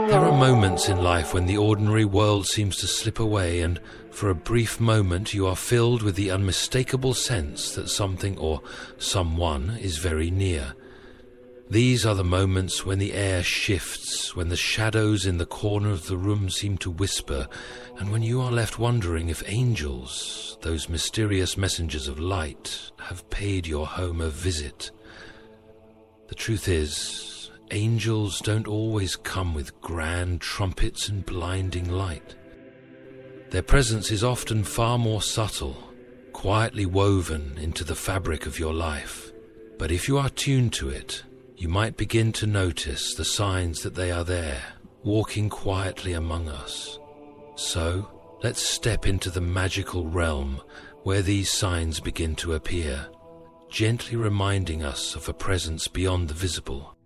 There are moments in life when the ordinary world seems to slip away, and for a brief moment you are filled with the unmistakable sense that something or someone is very near. These are the moments when the air shifts, when the shadows in the corner of the room seem to whisper, and when you are left wondering if angels, those mysterious messengers of light, have paid your home a visit. The truth is, angels don't always come with grand trumpets and blinding light. Their presence is often far more subtle, quietly woven into the fabric of your life. But if you are tuned to it, you might begin to notice the signs that they are there, walking quietly among us. So, let's step into the magical realm where these signs begin to appear, gently reminding us of a presence beyond the visible.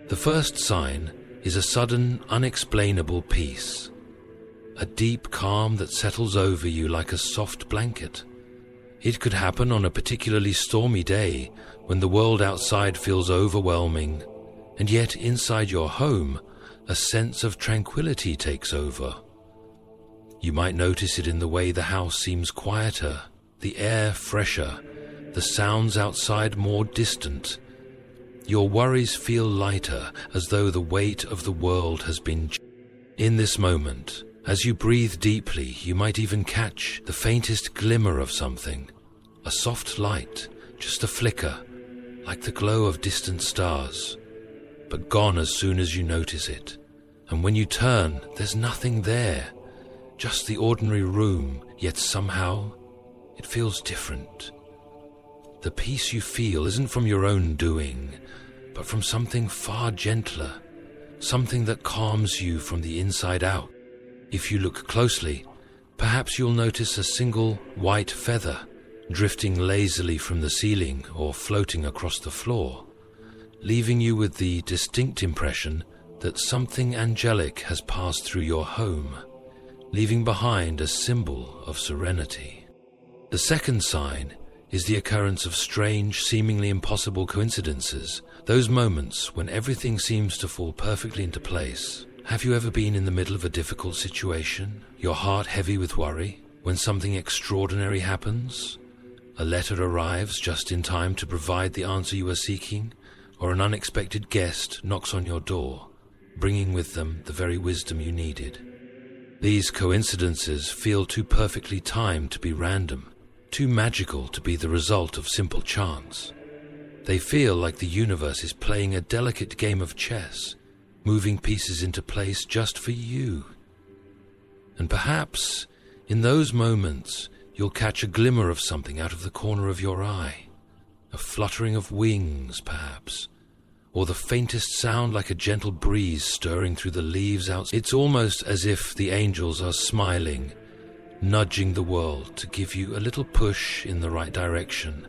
The first sign is a sudden, unexplainable peace, a deep calm that settles over you like a soft blanket. It could happen on a particularly stormy day when the world outside feels overwhelming, and yet inside your home, a sense of tranquility takes over. You might notice it in the way the house seems quieter, the air fresher, the sounds outside more distant. Your worries feel lighter, as though the weight of the world has been. In this moment, as you breathe deeply, you might even catch the faintest glimmer of something, a soft light, just a flicker, like the glow of distant stars, but gone as soon as you notice it. And when you turn, there's nothing there, just the ordinary room, yet somehow it feels different. The peace you feel isn't from your own doing, but from something far gentler, something that calms you from the inside out. If you look closely, perhaps you'll notice a single white feather drifting lazily from the ceiling or floating across the floor, leaving you with the distinct impression that something angelic has passed through your home, leaving behind a symbol of serenity. The second sign is the occurrence of strange, seemingly impossible coincidences, those moments when everything seems to fall perfectly into place. Have you ever been in the middle of a difficult situation, your heart heavy with worry, when something extraordinary happens? A letter arrives just in time to provide the answer you are seeking, or an unexpected guest knocks on your door, bringing with them the very wisdom you needed. These coincidences feel too perfectly timed to be random, too magical to be the result of simple chance. They feel like the universe is playing a delicate game of chess, moving pieces into place just for you. And perhaps, in those moments, you'll catch a glimmer of something out of the corner of your eye, a fluttering of wings, perhaps, or the faintest sound like a gentle breeze stirring through the leaves outside. It's almost as if the angels are smiling, nudging the world to give you a little push in the right direction,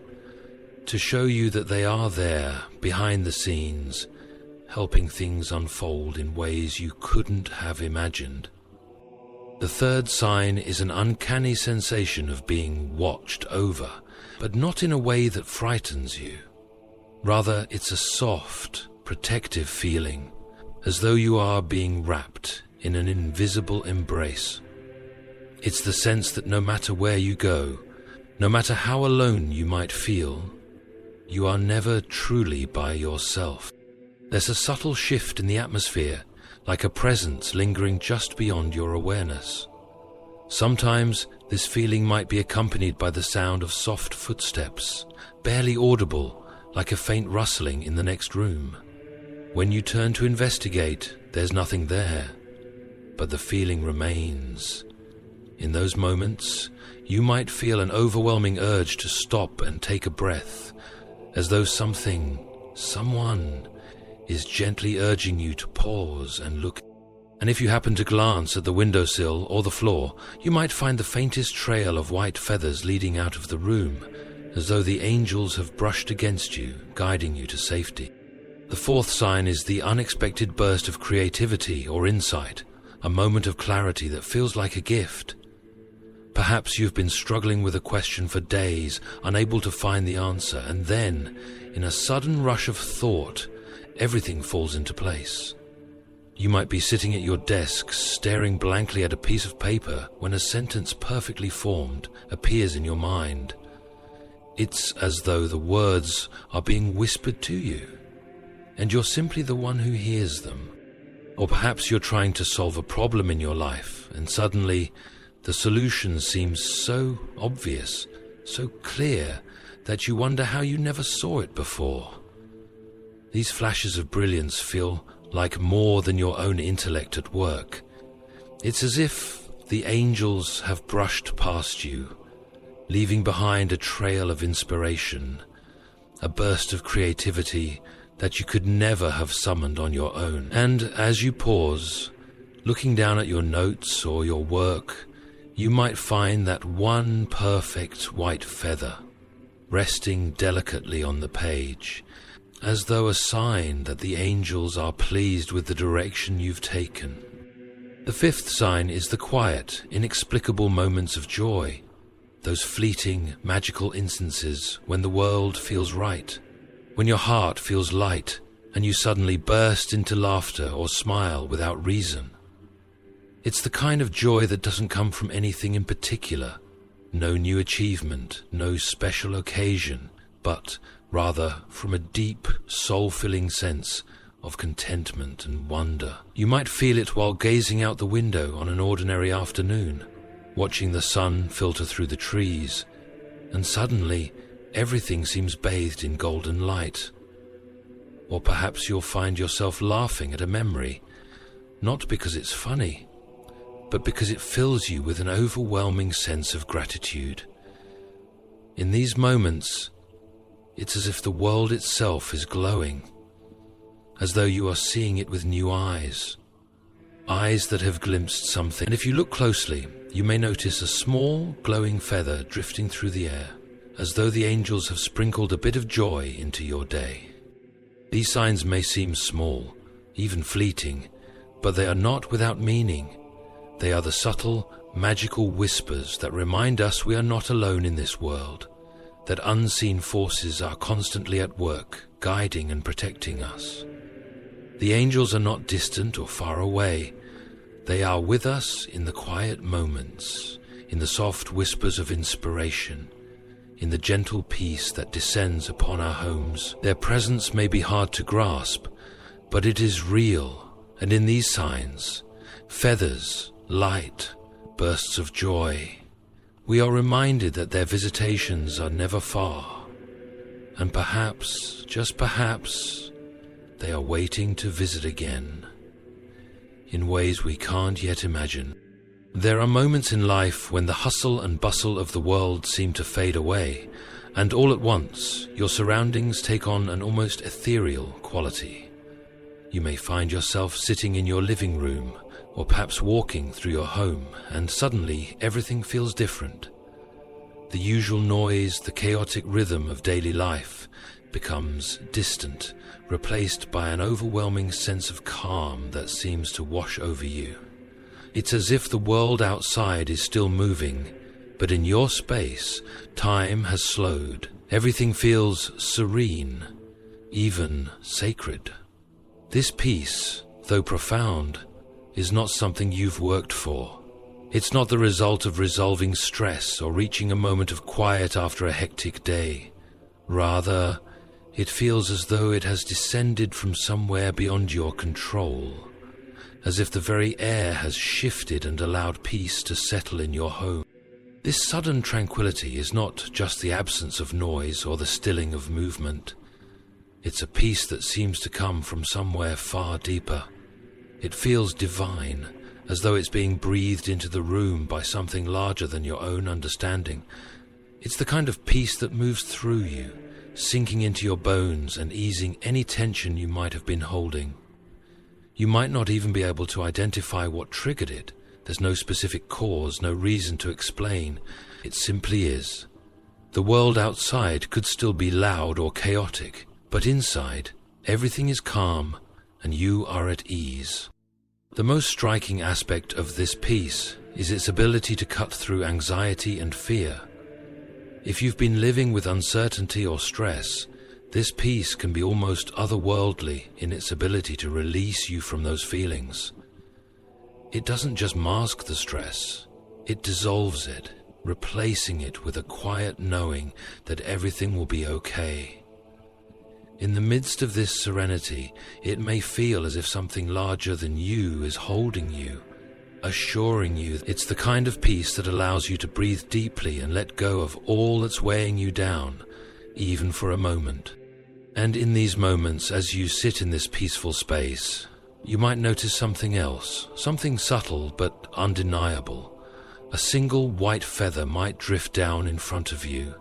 to show you that they are there, behind the scenes, helping things unfold in ways you couldn't have imagined. The third sign is an uncanny sensation of being watched over, but not in a way that frightens you. Rather, it's a soft, protective feeling, as though you are being wrapped in an invisible embrace. It's the sense that no matter where you go, no matter how alone you might feel, you are never truly by yourself. There's a subtle shift in the atmosphere, like a presence lingering just beyond your awareness. Sometimes this feeling might be accompanied by the sound of soft footsteps, barely audible, like a faint rustling in the next room. When you turn to investigate, there's nothing there, but the feeling remains. In those moments, you might feel an overwhelming urge to stop and take a breath, as though someone is gently urging you to pause and look. And if you happen to glance at the windowsill or the floor, you might find the faintest trail of white feathers leading out of the room, as though the angels have brushed against you, guiding you to safety. The fourth sign is the unexpected burst of creativity or insight, a moment of clarity that feels like a gift. Perhaps you've been struggling with a question for days, unable to find the answer, and then, in a sudden rush of thought, everything falls into place. You might be sitting at your desk, staring blankly at a piece of paper when a sentence perfectly formed appears in your mind. It's as though the words are being whispered to you, and you're simply the one who hears them. Or perhaps you're trying to solve a problem in your life, and suddenly the solution seems so obvious, so clear, that you wonder how you never saw it before. These flashes of brilliance feel like more than your own intellect at work. It's as if the angels have brushed past you, leaving behind a trail of inspiration, a burst of creativity that you could never have summoned on your own. And as you pause, looking down at your notes or your work, you might find that one perfect white feather resting delicately on the page, as though a sign that the angels are pleased with the direction you've taken. The fifth sign is the quiet, inexplicable moments of joy, those fleeting, magical instances when the world feels right, when your heart feels light and you suddenly burst into laughter or smile without reason. It's the kind of joy that doesn't come from anything in particular, no new achievement, no special occasion, but rather from a deep, soul-filling sense of contentment and wonder. You might feel it while gazing out the window on an ordinary afternoon, watching the sun filter through the trees, and suddenly everything seems bathed in golden light. Or perhaps you'll find yourself laughing at a memory, not because it's funny, but because it fills you with an overwhelming sense of gratitude. In these moments, it's as if the world itself is glowing, as though you are seeing it with new eyes, eyes that have glimpsed something. And if you look closely, you may notice a small, glowing feather drifting through the air, as though the angels have sprinkled a bit of joy into your day. These signs may seem small, even fleeting, but they are not without meaning. They are the subtle, magical whispers that remind us we are not alone in this world, that unseen forces are constantly at work, guiding and protecting us. The angels are not distant or far away. They are with us in the quiet moments, in the soft whispers of inspiration, in the gentle peace that descends upon our homes. Their presence may be hard to grasp, but it is real, and in these signs, feathers, light, bursts of joy, we are reminded that their visitations are never far, and perhaps, just perhaps, they are waiting to visit again, in ways we can't yet imagine. There are moments in life when the hustle and bustle of the world seem to fade away, and all at once your surroundings take on an almost ethereal quality. You may find yourself sitting in your living room, or perhaps walking through your home, and suddenly everything feels different. The usual noise, the chaotic rhythm of daily life becomes distant, replaced by an overwhelming sense of calm that seems to wash over you. It's as if the world outside is still moving, but in your space, time has slowed. Everything feels serene, even sacred. This peace, though profound, is not something you've worked for. It's not the result of resolving stress or reaching a moment of quiet after a hectic day. Rather, it feels as though it has descended from somewhere beyond your control, as if the very air has shifted and allowed peace to settle in your home. This sudden tranquility is not just the absence of noise or the stilling of movement. It's a peace that seems to come from somewhere far deeper. It feels divine, as though it's being breathed into the room by something larger than your own understanding. It's the kind of peace that moves through you, sinking into your bones and easing any tension you might have been holding. You might not even be able to identify what triggered it. There's no specific cause, no reason to explain. It simply is. The world outside could still be loud or chaotic, but inside, everything is calm and you are at ease. The most striking aspect of this peace is its ability to cut through anxiety and fear. If you've been living with uncertainty or stress, This peace can be almost otherworldly in its ability to release you from those feelings. It doesn't just mask the stress, it dissolves it, replacing it with a quiet knowing that everything will be okay. In the midst of this serenity, it may feel as if something larger than you is holding you, assuring you it's the kind of peace that allows you to breathe deeply and let go of all that's weighing you down, even for a moment. And in these moments, as you sit in this peaceful space, you might notice something else, something subtle but undeniable. A single white feather might drift down in front of you.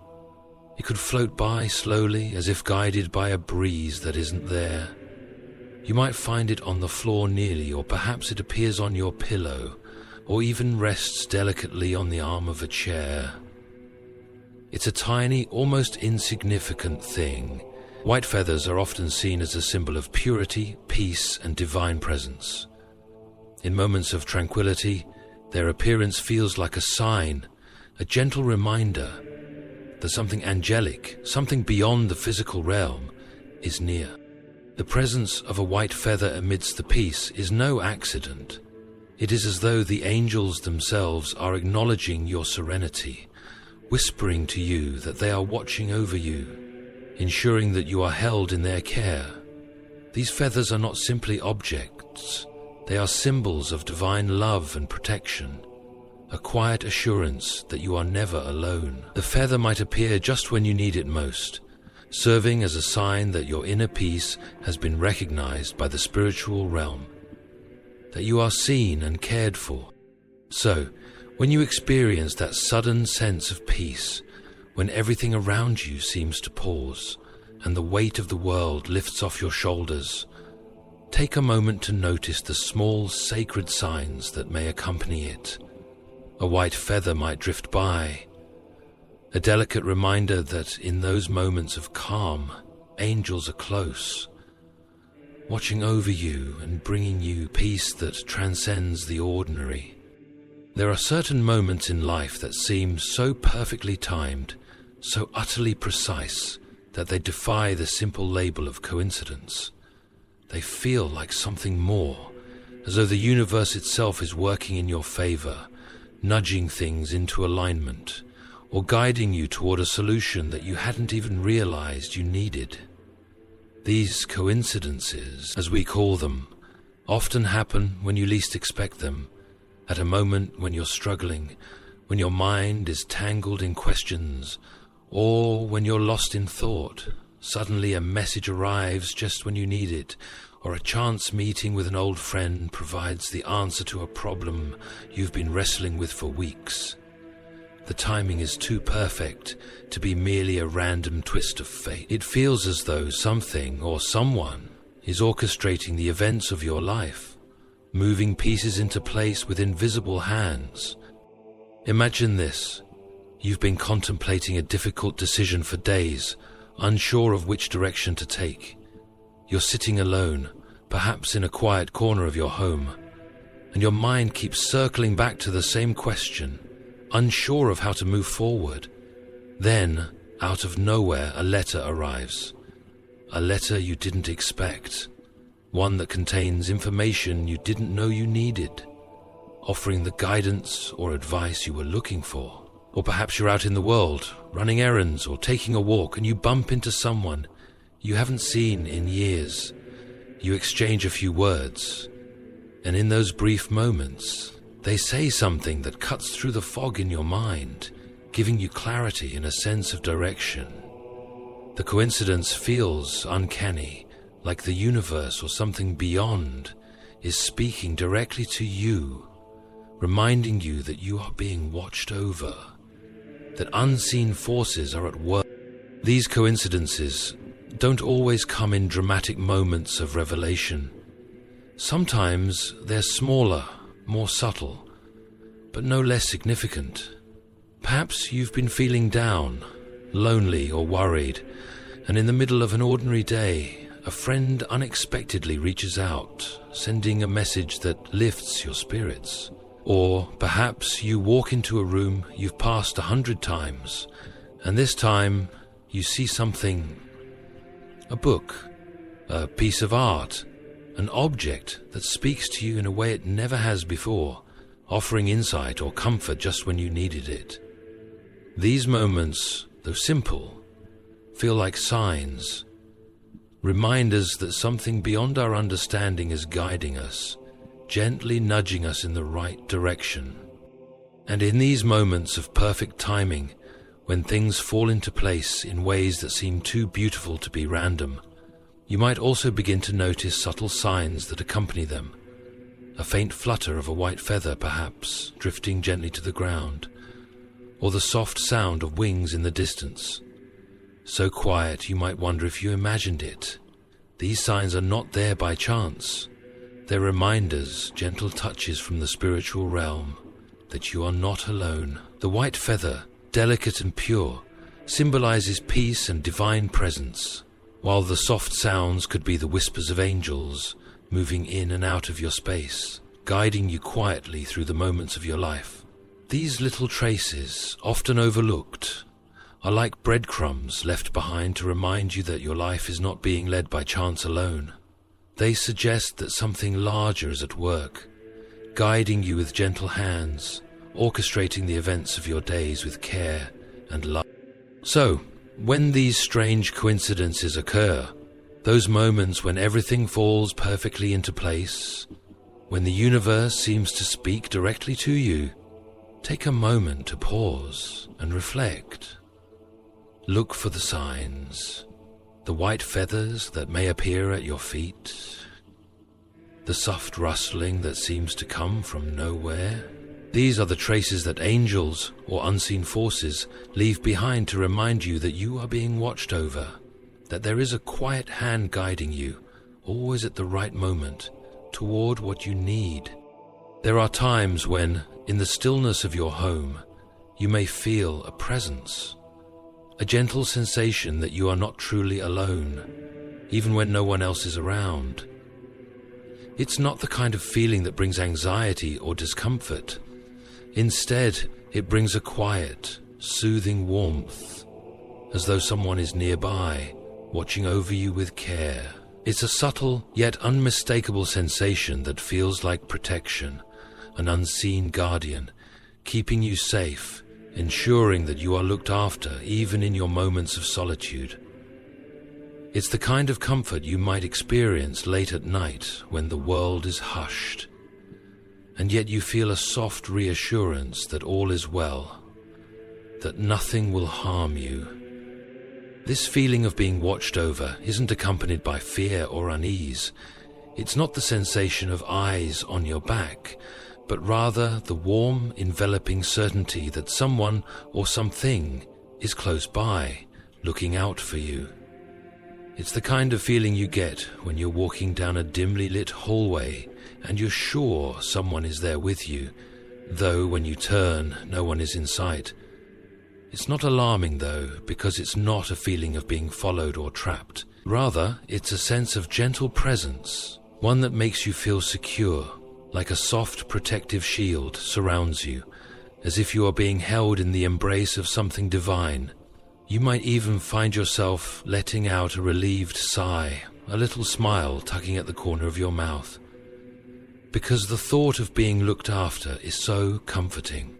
It could float by slowly, as if guided by a breeze that isn't there. You might find it on the floor nearly, or perhaps it appears on your pillow, or even rests delicately on the arm of a chair. It's a tiny, almost insignificant thing. White feathers are often seen as a symbol of purity, peace, and divine presence. In moments of tranquility, their appearance feels like a sign, a gentle reminder that something angelic, something beyond the physical realm, is near. The presence of a white feather amidst the peace is no accident. It is as though the angels themselves are acknowledging your serenity, whispering to you that they are watching over you, ensuring that you are held in their care. These feathers are not simply objects, they are symbols of divine love and protection, a quiet assurance that you are never alone. The feather might appear just when you need it most, serving as a sign that your inner peace has been recognized by the spiritual realm, that you are seen and cared for. So, when you experience that sudden sense of peace, when everything around you seems to pause and the weight of the world lifts off your shoulders, take a moment to notice the small sacred signs that may accompany it. A white feather might drift by, a delicate reminder that in those moments of calm, angels are close, watching over you and bringing you peace that transcends the ordinary. There are certain moments in life that seem so perfectly timed, so utterly precise, that they defy the simple label of coincidence. They feel like something more, as though the universe itself is working in your favor, nudging things into alignment, or guiding you toward a solution that you hadn't even realized you needed. These coincidences, as we call them, often happen when you least expect them, at a moment when you're struggling, when your mind is tangled in questions, or when you're lost in thought. Suddenly a message arrives just when you need it, or a chance meeting with an old friend provides the answer to a problem you've been wrestling with for weeks. The timing is too perfect to be merely a random twist of fate. It feels as though something or someone is orchestrating the events of your life, moving pieces into place with invisible hands. Imagine this. You've been contemplating a difficult decision for days, unsure of which direction to take. You're sitting alone, perhaps in a quiet corner of your home, and your mind keeps circling back to the same question, unsure of how to move forward. Then, out of nowhere, a letter arrives. A letter you didn't expect. One that contains information you didn't know you needed, offering the guidance or advice you were looking for. Or perhaps you're out in the world, running errands or taking a walk, and you bump into someone you haven't seen in years. You exchange a few words, and in those brief moments, they say something that cuts through the fog in your mind, giving you clarity and a sense of direction. The coincidence feels uncanny, like the universe or something beyond is speaking directly to you, reminding you that you are being watched over, that unseen forces are at work. These coincidences don't always come in dramatic moments of revelation. Sometimes they're smaller, more subtle, but no less significant. Perhaps you've been feeling down, lonely or worried, and in the middle of an ordinary day, a friend unexpectedly reaches out, sending a message that lifts your spirits. Or perhaps you walk into a room you've passed 100 times, and this time you see something A book, a piece of art, an object that speaks to you in a way it never has before, offering insight or comfort just when you needed it. These moments, though simple, feel like signs, reminders that something beyond our understanding is guiding us, gently nudging us in the right direction. And in these moments of perfect timing, when things fall into place in ways that seem too beautiful to be random, you might also begin to notice subtle signs that accompany them. A faint flutter of a white feather, perhaps, drifting gently to the ground, or the soft sound of wings in the distance. So quiet you might wonder if you imagined it. These signs are not there by chance. They're reminders, gentle touches from the spiritual realm, that you are not alone. The white feather, delicate and pure, symbolizes peace and divine presence, while the soft sounds could be the whispers of angels moving in and out of your space, guiding you quietly through the moments of your life. These little traces, often overlooked, are like breadcrumbs left behind to remind you that your life is not being led by chance alone. They suggest that something larger is at work, guiding you with gentle hands, orchestrating the events of your days with care and love. So, when these strange coincidences occur, those moments when everything falls perfectly into place, when the universe seems to speak directly to you, take a moment to pause and reflect. Look for the signs, the white feathers that may appear at your feet, the soft rustling that seems to come from nowhere. These are the traces that angels or unseen forces leave behind to remind you that you are being watched over, that there is a quiet hand guiding you, always at the right moment, toward what you need. There are times when, in the stillness of your home, you may feel a presence, a gentle sensation that you are not truly alone, even when no one else is around. It's not the kind of feeling that brings anxiety or discomfort. Instead, it brings a quiet, soothing warmth, as though someone is nearby, watching over you with care. It's a subtle yet unmistakable sensation that feels like protection, an unseen guardian, keeping you safe, ensuring that you are looked after even in your moments of solitude. It's the kind of comfort you might experience late at night when the world is hushed, and yet you feel a soft reassurance that all is well, that nothing will harm you. This feeling of being watched over isn't accompanied by fear or unease. It's not the sensation of eyes on your back, but rather the warm, enveloping certainty that someone or something is close by, looking out for you. It's the kind of feeling you get when you're walking down a dimly lit hallway and you're sure someone is there with you, though when you turn, no one is in sight. It's not alarming, though, because it's not a feeling of being followed or trapped. Rather, it's a sense of gentle presence, one that makes you feel secure, like a soft protective shield surrounds you, as if you are being held in the embrace of something divine. You might even find yourself letting out a relieved sigh, a little smile tugging at the corner of your mouth, because the thought of being looked after is so comforting.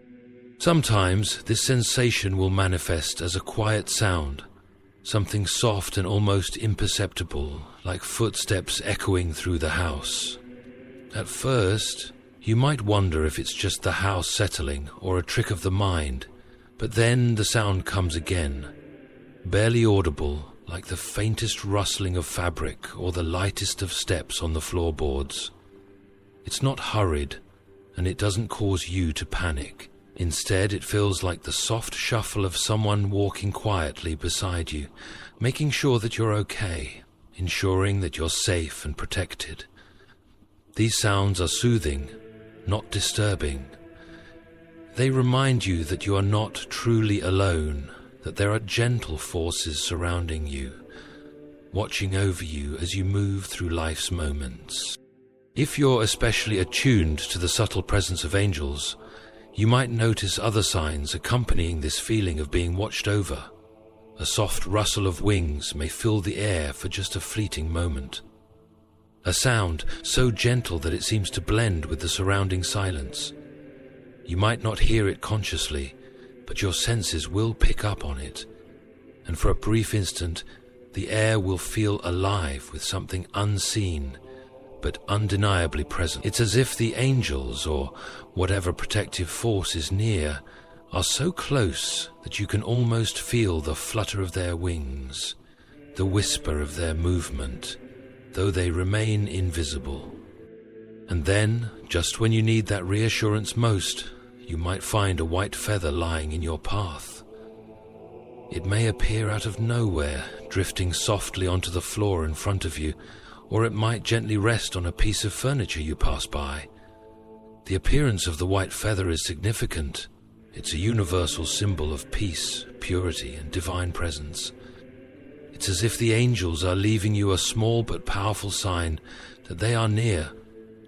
Sometimes this sensation will manifest as a quiet sound, something soft and almost imperceptible, like footsteps echoing through the house. At first, you might wonder if it's just the house settling or a trick of the mind, but then the sound comes again, barely audible, like the faintest rustling of fabric or the lightest of steps on the floorboards. It's not hurried, and it doesn't cause you to panic. Instead, it feels like the soft shuffle of someone walking quietly beside you, making sure that you're okay, ensuring that you're safe and protected. These sounds are soothing, not disturbing. They remind you that you are not truly alone, that there are gentle forces surrounding you, watching over you as you move through life's moments. If you're especially attuned to the subtle presence of angels, you might notice other signs accompanying this feeling of being watched over. A soft rustle of wings may fill the air for just a fleeting moment. A sound so gentle that it seems to blend with the surrounding silence. You might not hear it consciously, but your senses will pick up on it, and for a brief instant, the air will feel alive with something unseen, but undeniably present. It's as if the angels, or whatever protective force is near, are so close that you can almost feel the flutter of their wings, the whisper of their movement, though they remain invisible. And then, just when you need that reassurance most, you might find a white feather lying in your path. It may appear out of nowhere, drifting softly onto the floor in front of you, or it might gently rest on a piece of furniture you pass by. The appearance of the white feather is significant. It's a universal symbol of peace, purity, and divine presence. It's as if the angels are leaving you a small but powerful sign that they are near,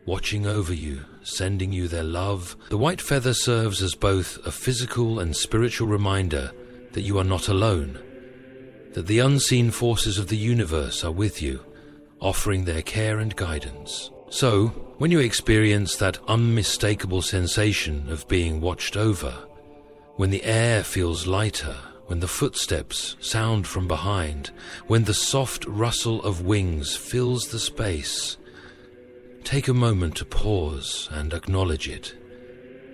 watching over you, sending you their love. The white feather serves as both a physical and spiritual reminder that you are not alone, that the unseen forces of the universe are with you, offering their care and guidance. So, when you experience that unmistakable sensation of being watched over, when the air feels lighter, when the footsteps sound from behind, when the soft rustle of wings fills the space, take a moment to pause and acknowledge it.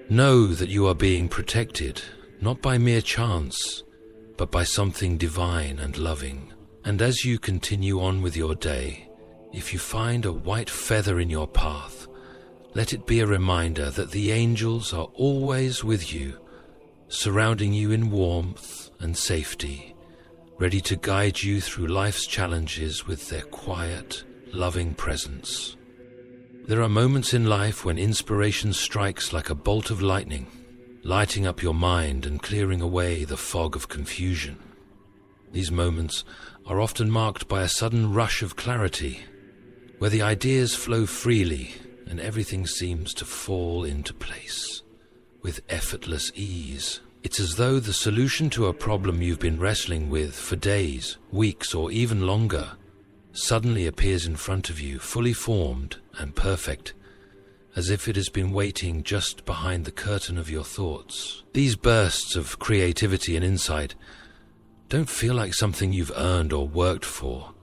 Know that you are being protected, not by mere chance, but by something divine and loving. And as you continue on with your day, if you find a white feather in your path, let it be a reminder that the angels are always with you, surrounding you in warmth and safety, ready to guide you through life's challenges with their quiet, loving presence. There are moments in life when inspiration strikes like a bolt of lightning, lighting up your mind and clearing away the fog of confusion. These moments are often marked by a sudden rush of clarity, where the ideas flow freely and everything seems to fall into place with effortless ease. It's as though the solution to a problem you've been wrestling with for days, weeks, or even longer suddenly appears in front of you, fully formed and perfect, as if it has been waiting just behind the curtain of your thoughts. These bursts of creativity and insight don't feel like something you've earned or worked for.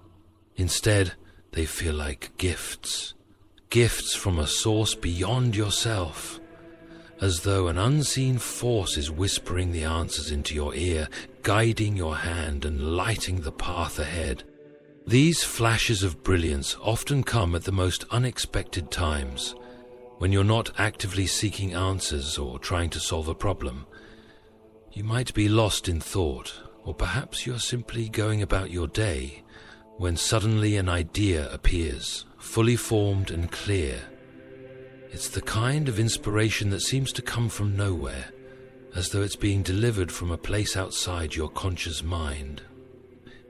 Instead, they feel like gifts from a source beyond yourself, as though an unseen force is whispering the answers into your ear, guiding your hand and lighting the path ahead. These flashes of brilliance often come at the most unexpected times, when you're not actively seeking answers or trying to solve a problem. You might be lost in thought, or perhaps you're simply going about your day when suddenly an idea appears, fully formed and clear. It's the kind of inspiration that seems to come from nowhere, as though it's being delivered from a place outside your conscious mind.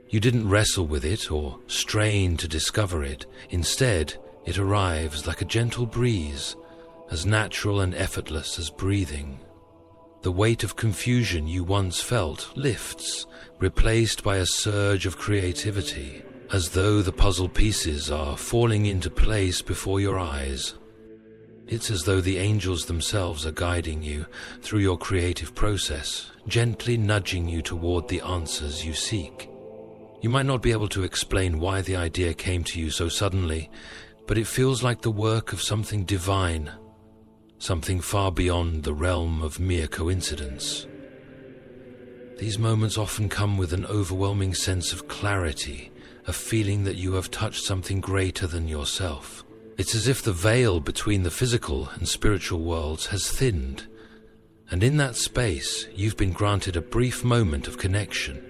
You didn't wrestle with it or strain to discover it. Instead, it arrives like a gentle breeze, as natural and effortless as breathing. The weight of confusion you once felt lifts, replaced by a surge of creativity, as though the puzzle pieces are falling into place before your eyes. It's as though the angels themselves are guiding you through your creative process, gently nudging you toward the answers you seek. You might not be able to explain why the idea came to you so suddenly, but it feels like the work of something divine, something far beyond the realm of mere coincidence. These moments often come with an overwhelming sense of clarity, a feeling that you have touched something greater than yourself. It's as if the veil between the physical and spiritual worlds has thinned, and in that space you've been granted a brief moment of connection,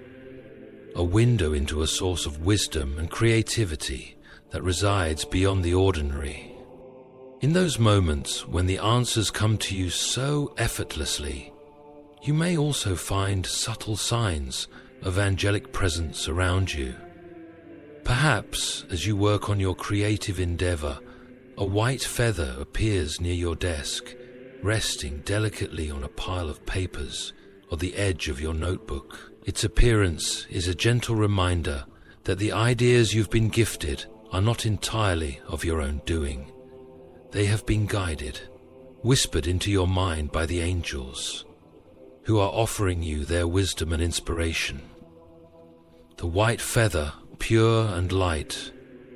a window into a source of wisdom and creativity that resides beyond the ordinary. In those moments when the answers come to you so effortlessly, you may also find subtle signs of angelic presence around you. Perhaps, as you work on your creative endeavor, a white feather appears near your desk, resting delicately on a pile of papers or the edge of your notebook. Its appearance is a gentle reminder that the ideas you've been gifted are not entirely of your own doing. They have been guided, whispered into your mind by the angels, who are offering you their wisdom and inspiration. The white feather, pure and light,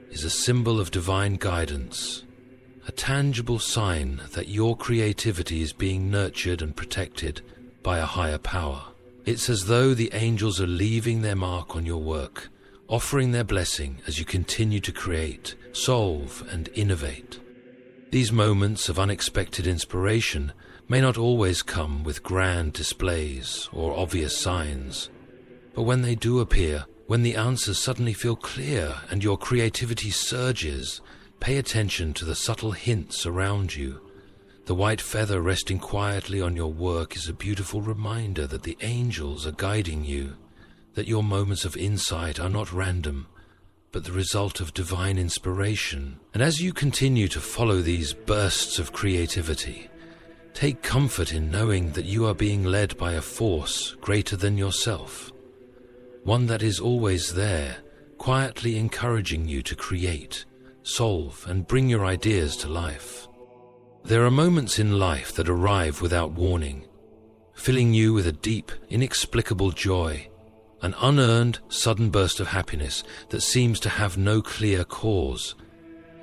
is a symbol of divine guidance, a tangible sign that your creativity is being nurtured and protected by a higher power. It's as though the angels are leaving their mark on your work, offering their blessing as you continue to create, solve, and innovate. These moments of unexpected inspiration may not always come with grand displays or obvious signs, but when they do appear, when the answers suddenly feel clear and your creativity surges, pay attention to the subtle hints around you. The white feather resting quietly on your work is a beautiful reminder that the angels are guiding you, that your moments of insight are not random, but the result of divine inspiration. And as you continue to follow these bursts of creativity, take comfort in knowing that you are being led by a force greater than yourself, one that is always there, quietly encouraging you to create, solve, and bring your ideas to life. There are moments in life that arrive without warning, filling you with a deep, inexplicable joy, an unearned, sudden burst of happiness that seems to have no clear cause.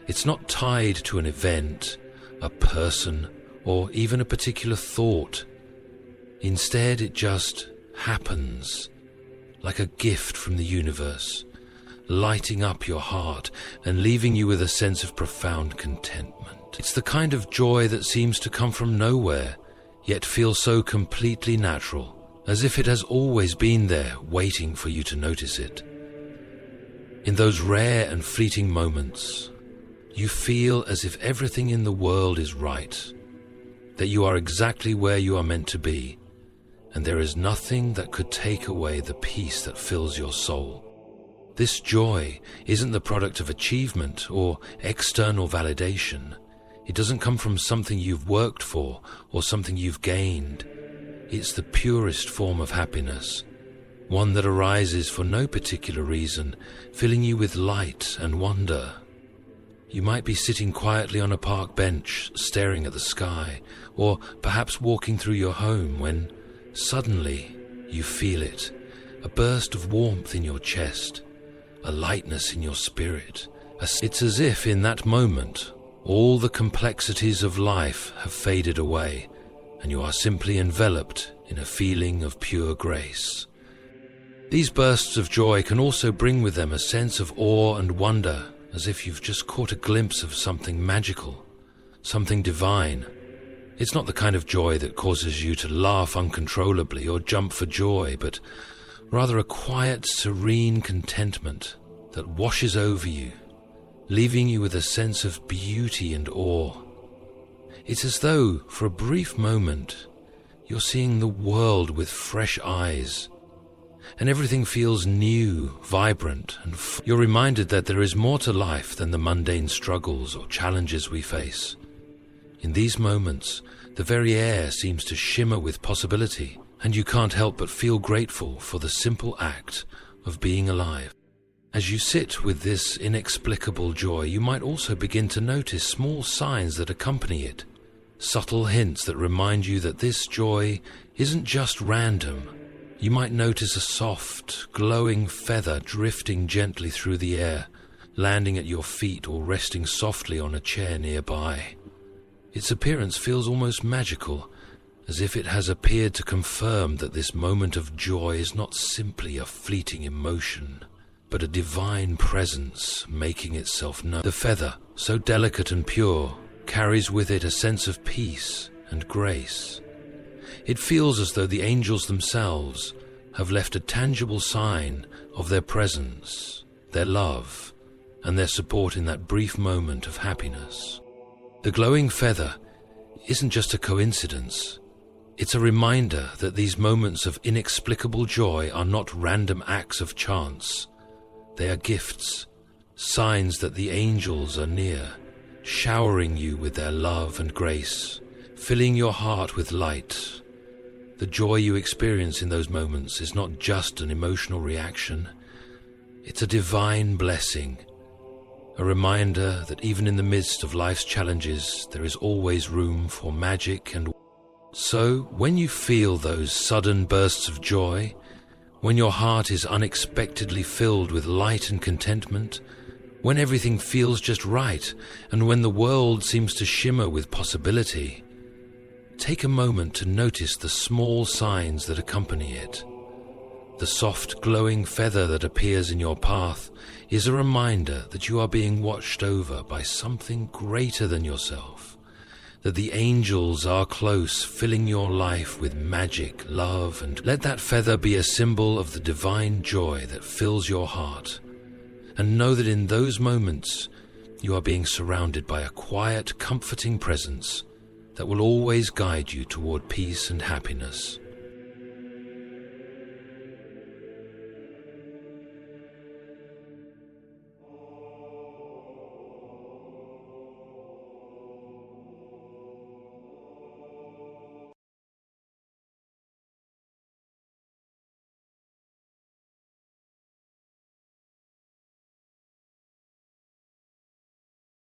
It's not tied to an event, a person, or even a particular thought. Instead, it just happens, like a gift from the universe, lighting up your heart and leaving you with a sense of profound contentment. It's the kind of joy that seems to come from nowhere, yet feels so completely natural, as if it has always been there, waiting for you to notice it. In those rare and fleeting moments, you feel as if everything in the world is right, that you are exactly where you are meant to be, and there is nothing that could take away the peace that fills your soul. This joy isn't the product of achievement or external validation. It doesn't come from something you've worked for or something you've gained. It's the purest form of happiness, one that arises for no particular reason, filling you with light and wonder. You might be sitting quietly on a park bench, staring at the sky, or perhaps walking through your home when suddenly you feel it, a burst of warmth in your chest, a lightness in your spirit. It's as if in that moment, all the complexities of life have faded away, and you are simply enveloped in a feeling of pure grace. These bursts of joy can also bring with them a sense of awe and wonder, as if you've just caught a glimpse of something magical, something divine. It's not the kind of joy that causes you to laugh uncontrollably or jump for joy, but rather a quiet, serene contentment that washes over you, leaving you with a sense of beauty and awe. It's as though, for a brief moment, you're seeing the world with fresh eyes, and everything feels new, vibrant, and you're reminded that there is more to life than the mundane struggles or challenges we face. In these moments, the very air seems to shimmer with possibility, and you can't help but feel grateful for the simple act of being alive. As you sit with this inexplicable joy, you might also begin to notice small signs that accompany it, subtle hints that remind you that this joy isn't just random. You might notice a soft, glowing feather drifting gently through the air, landing at your feet or resting softly on a chair nearby. Its appearance feels almost magical, as if it has appeared to confirm that this moment of joy is not simply a fleeting emotion, but a divine presence making itself known. The feather, so delicate and pure, carries with it a sense of peace and grace. It feels as though the angels themselves have left a tangible sign of their presence, their love, and their support in that brief moment of happiness. The glowing feather isn't just a coincidence. It's a reminder that these moments of inexplicable joy are not random acts of chance. They are gifts, signs that the angels are near, showering you with their love and grace, filling your heart with light. The The joy you experience in those moments is not just an emotional reaction. It's a divine blessing, a reminder that even in the midst of life's challenges, there is always room for magic. And so, when you feel those sudden bursts of joy, when your heart is unexpectedly filled with light and contentment, when everything feels just right, and when the world seems to shimmer with possibility, take a moment to notice the small signs that accompany it. The soft glowing feather that appears in your path is a reminder that you are being watched over by something greater than yourself, that the angels are close, filling your life with magic, love, and let that feather be a symbol of the divine joy that fills your heart. And know that in those moments, you are being surrounded by a quiet, comforting presence that will always guide you toward peace and happiness.